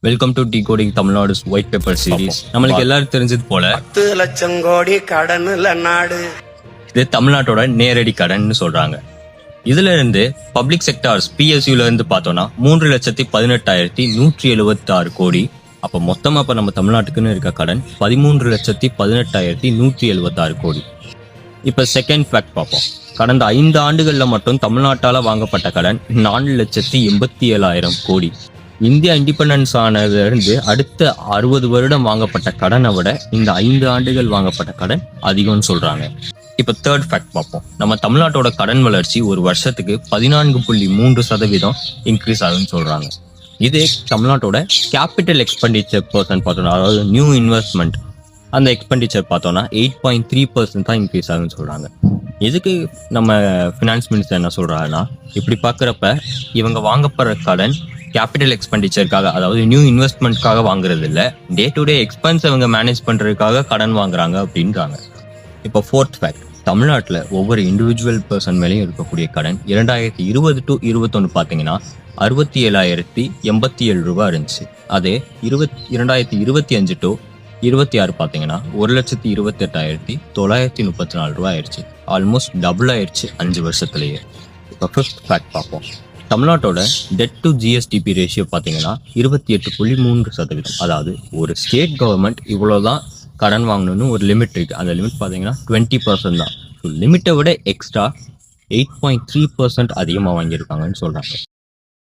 Welcome to decoding Tamil Nadu white paper series. நம்மளுக்கு எல்லாரும் தெரிஞ்சது போல 10 லட்சம் கோடி கடனுல நாடு. இது தமிழ்நாட்டோட நேரடி கடன் சொல்றாங்க. இதுல இருந்து பப்ளிக் செக்டார்ஸ் PSUல இருந்து பார்த்தோம்னா 3,18,176 கோடி. அப்ப மொத்தமா இப்ப நம்ம தமிழ்நாட்டுக்குன்னு இருக்க கடன் 13,18,176 கோடி. இப்ப செகண்ட் ஃபேக்ட் பார்ப்போம். கடந்த 5 ஆண்டுகள்ல மட்டும் தமிழ்நாட்டால வாங்கப்பட்ட கடன் 4,87,000 கோடி. இந்தியா இண்டிபெண்டன்ஸ் ஆனதிலிருந்து அடுத்த 60 வருடம் வாங்கப்பட்ட கடனை விட இந்த 5 ஆண்டுகள் வாங்கப்பட்ட கடன் அதிகம்னு சொல்றாங்க. இப்ப தேர்ட் ஃபேக்ட் பார்ப்போம். நம்ம தமிழ்நாட்டோட கடன் வளர்ச்சி ஒரு வருஷத்துக்கு 14.3% இன்க்ரீஸ் ஆகுதுன்னு சொல்றாங்க. இதே தமிழ்நாட்டோட கேபிட்டல் எக்ஸ்பெண்டிச்சர் பார்த்தோம்னா, அதாவது நியூ இன்வெஸ்ட்மெண்ட் அந்த எக்ஸ்பெண்டிச்சர் பார்த்தோம்னா 8.3% தான் இன்க்ரீஸ் ஆகுதுன்னு சொல்றாங்க. இதுக்கு நம்ம ஃபினான்ஸ் மினிஸ்டர் என்ன சொல்றாருன்னா, இப்படி பார்க்குறப்ப இவங்க வாங்கப்படுற கடன் கேபிட்டல் எக்ஸ்பெண்டிச்சருக்காக, அதாவது நியூ இன்வெஸ்ட்மெண்ட்காக வாங்குறது இல்லை, டே டு டே எக்ஸ்பென்ஸ் அவங்க மேனேஜ் பண்றதுக்காக கடன் வாங்குறாங்க அப்படின்றாங்க. இப்போ ஃபோர்த் ஃபேக்ட், தமிழ்நாட்டில் ஒவ்வொரு இண்டிவிஜுவல் பர்சன் மேலேயும் இருக்கக்கூடிய கடன் 2020 to 2021 பார்த்தீங்கன்னா 67,087 ரூபா இருந்துச்சு. அதே 2025 to 26 பார்த்தீங்கன்னா 1,28,934 ரூபா ஆயிடுச்சு. ஆல்மோஸ்ட் டபுள் ஆயிடுச்சு 5 வருஷத்துலேயே. இப்போ ஃபிஃப்த் ஃபேக்ட் பார்ப்போம். தமிழ்நாட்டோட டெட் டு GSDP ரேஷியோ பார்த்தீங்கன்னா 28.3%. அதாவது ஒரு ஸ்டேட் கவர்மெண்ட் இவ்வளோதான் கடன் வாங்கணும்னு ஒரு லிமிட் இருக்குது. அந்த லிமிட் பார்த்தீங்கன்னா 20% தான். ஸோ லிமிட்டை விட எக்ஸ்ட்ரா 8.3% அதிகமாக வாங்கியிருக்காங்கன்னு சொல்கிறாங்க.